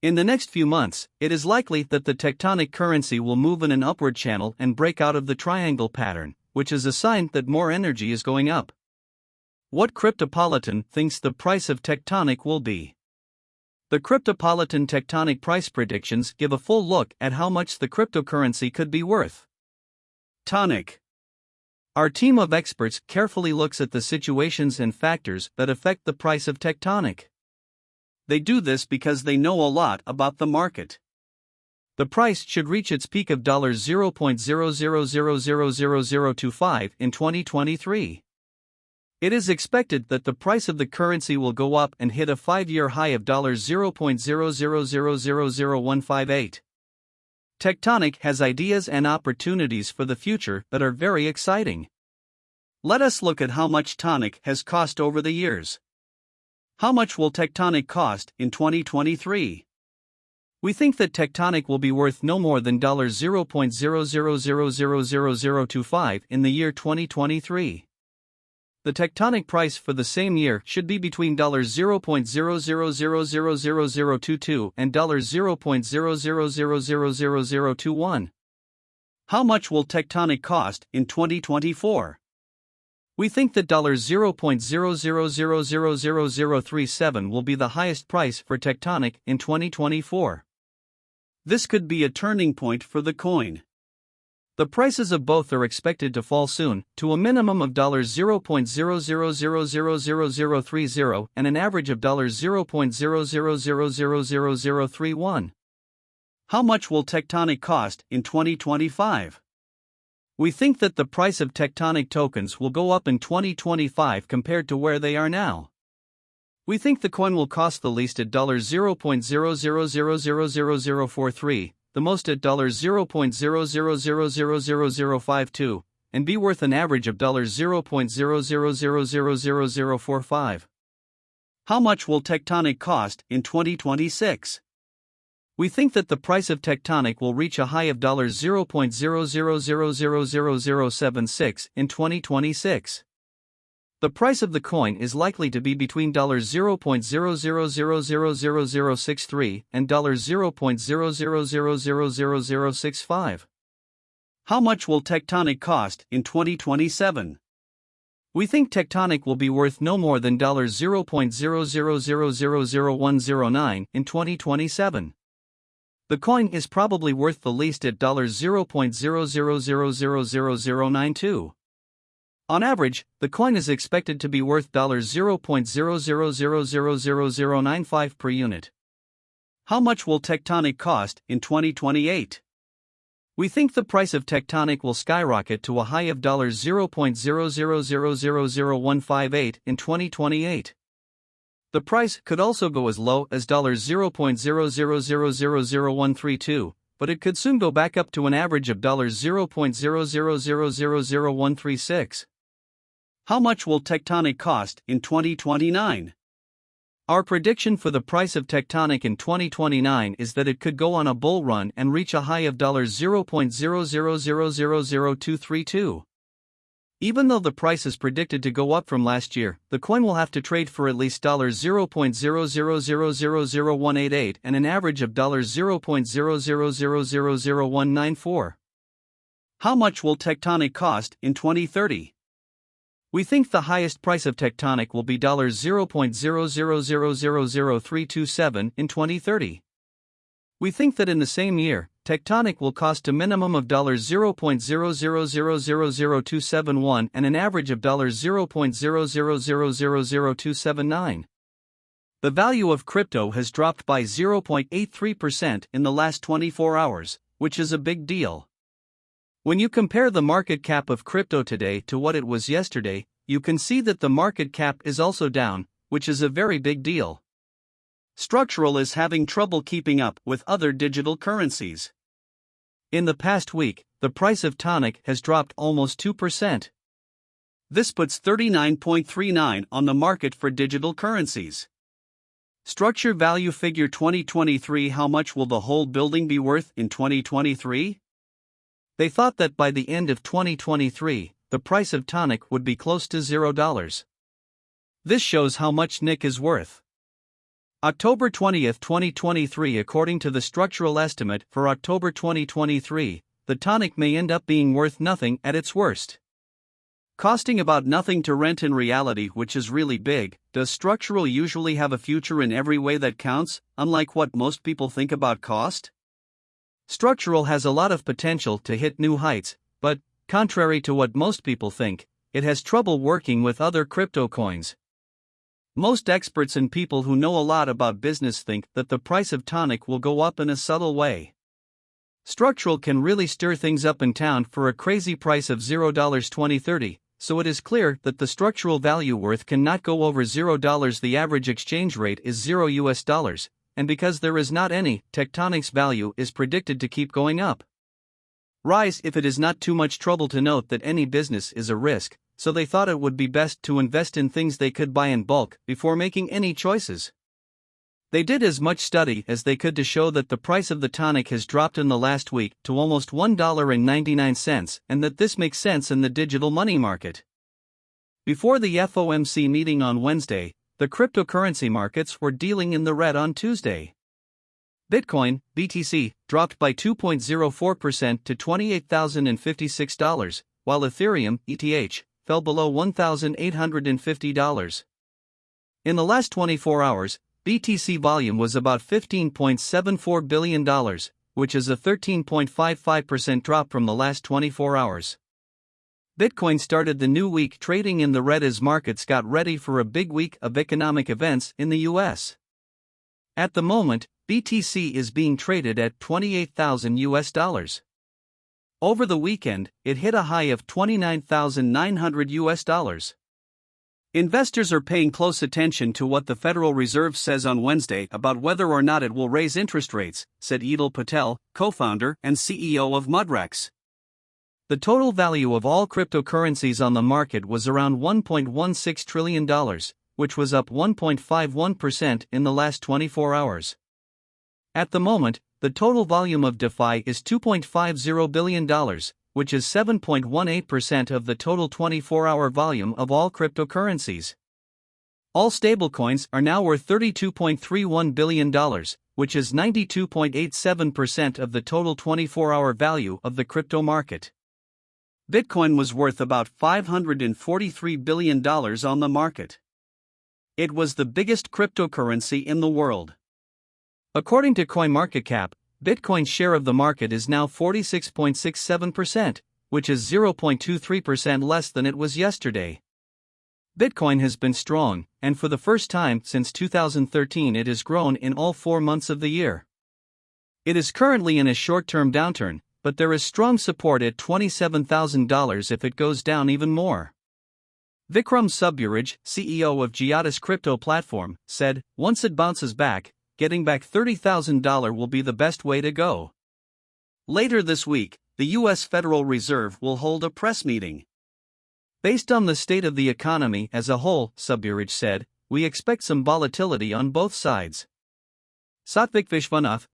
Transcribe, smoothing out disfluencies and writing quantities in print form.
In the next few months, it is likely that the Tectonic currency will move in an upward channel and break out of the triangle pattern, which is a sign that more energy is going up. What Cryptopolitan thinks the price of Tectonic will be. The Cryptopolitan Tectonic price predictions give a full look at how much the cryptocurrency could be worth. Tonic. Our team of experts carefully looks at the situations and factors that affect the price of Tectonic. They do this because they know a lot about the market. The price should reach its peak of $0.00000025 in 2023. It is expected that the price of the currency will go up and hit a 5-year high of $0.00000158. Tectonic has ideas and opportunities for the future that are very exciting. Let us look at how much Tonic has cost over the years. How much will Tectonic cost in 2023? We think that Tectonic will be worth no more than $0.00000025 in the year 2023. The Tectonic price for the same year should be between $0.00000022 and $0.00000021. How much will Tectonic cost in 2024? We think that $0.00000037 will be the highest price for Tectonic in 2024. This could be a turning point for the coin. The prices of both are expected to fall soon, to a minimum of $0.00000030 and an average of $0.00000031. How much will Tectonic cost in 2025? We think that the price of Tectonic tokens will go up in 2025 compared to where they are now. We think the coin will cost the least at $0.00000043, the most at $0.00000052, and be worth an average of $0.00000045. How much will Tectonic cost in 2026? We think that the price of Tectonic will reach a high of $0.00000076 in 2026. The price of the coin is likely to be between $0.00000063 and $0.00000065. How much will Tectonic cost in 2027? We think Tectonic will be worth no more than $0.00000109 in 2027. The coin is probably worth the least at $0.00000092. On average, the coin is expected to be worth $0.00000095 per unit. How much will Tectonic cost in 2028? We think the price of Tectonic will skyrocket to a high of $0.00000018 in 2028. The price could also go as low as $0.0000000132, but it could soon go back up to an average of $0.00000136. How much will Tectonic cost in 2029? Our prediction for the price of Tectonic in 2029 is that it could go on a bull run and reach a high of $0.00000232. Even though the price is predicted to go up from last year, the coin will have to trade for at least $0.0000000188 and an average of $0.00000194. How much will Tectonic cost in 2030? We think the highest price of Tectonic will be $0.00000327 in 2030. We think that in the same year, Tectonic will cost a minimum of $0.00000271 and an average of $0.00000279. The value of crypto has dropped by 0.83% in the last 24 hours, which is a big deal. When you compare the market cap of crypto today to what it was yesterday, you can see that the market cap is also down, which is a very big deal. Structural is having trouble keeping up with other digital currencies. In the past week, the price of Tonic has dropped almost 2%. This puts 39.39 on the market for digital currencies. Structure value figure 2023. How much will the whole building be worth in 2023? They thought that by the end of 2023, the price of Tonic would be close to $0. This shows how much Nick is worth. October 20, 2023. According to the structural estimate for October 2023, the Tonic may end up being worth nothing at its worst. Costing about nothing to rent in reality, which is really big. Does structural usually have a future in every way that counts, unlike what most people think about cost? Structural has a lot of potential to hit new heights, but, contrary to what most people think, it has trouble working with other crypto coins. Most experts and people who know a lot about business think that the price of Tonic will go up in a subtle way. Structural can really stir things up in town for a crazy price of $0.2030. So it is clear that the structural value worth cannot go over $0. The average exchange rate is $0, and because there is not any, Tectonic's value is predicted to keep going up. Rise if it is not too much trouble to note that any business is a risk, so they thought it would be best to invest in things they could buy in bulk before making any choices. They did as much study as they could to show that the price of the Tonic has dropped in the last week to almost $1.99, and that this makes sense in the digital money market. Before the FOMC meeting on Wednesday, the cryptocurrency markets were dealing in the red on Tuesday. Bitcoin, BTC, dropped by 2.04% to $28,056, while Ethereum, ETH, fell below $1,850. In the last 24 hours, BTC volume was about $15.74 billion, which is a 13.55% drop from the last 24 hours. Bitcoin started the new week trading in the red as markets got ready for a big week of economic events in the US. At the moment, BTC is being traded at $28,000. Over the weekend, it hit a high of $29,900. Investors are paying close attention to what the Federal Reserve says on Wednesday about whether or not it will raise interest rates, said Edel Patel, co-founder and CEO of Mudrex. The total value of all cryptocurrencies on the market was around $1.16 trillion, which was up 1.51% in the last 24 hours. At the moment, the total volume of DeFi is $2.50 billion, which is 7.18% of the total 24-hour volume of all cryptocurrencies. All stablecoins are now worth $32.31 billion, which is 92.87% of the total 24-hour value of the crypto market. Bitcoin was worth about $543 billion on the market. It was the biggest cryptocurrency in the world. According to CoinMarketCap, Bitcoin's share of the market is now 46.67%, which is 0.23% less than it was yesterday. Bitcoin has been strong, and for the first time since 2013 it has grown in all 4 months of the year. It is currently in a short-term downturn, but there is strong support at $27,000 if it goes down even more. Vikram Subburaj, CEO of Giatis crypto platform, said, "Once it bounces back, getting back $30,000 will be the best way to go." Later this week, the U.S. Federal Reserve will hold a press meeting. Based on the state of the economy as a whole, Subburaj said, we expect some volatility on both sides. Satvik Vishwanath,